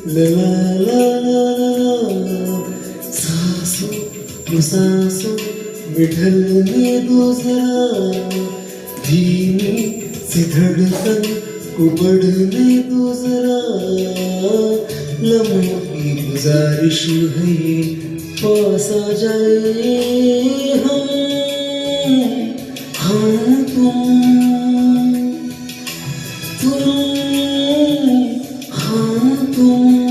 ला ला ला ला ला सांसों सांसों में ढलने दो जरा धीमी सी धड़कन को बढ़ने दो जरा लम्हों की गुजारिश है ये पास आ जाए हम तुम हाँ तुम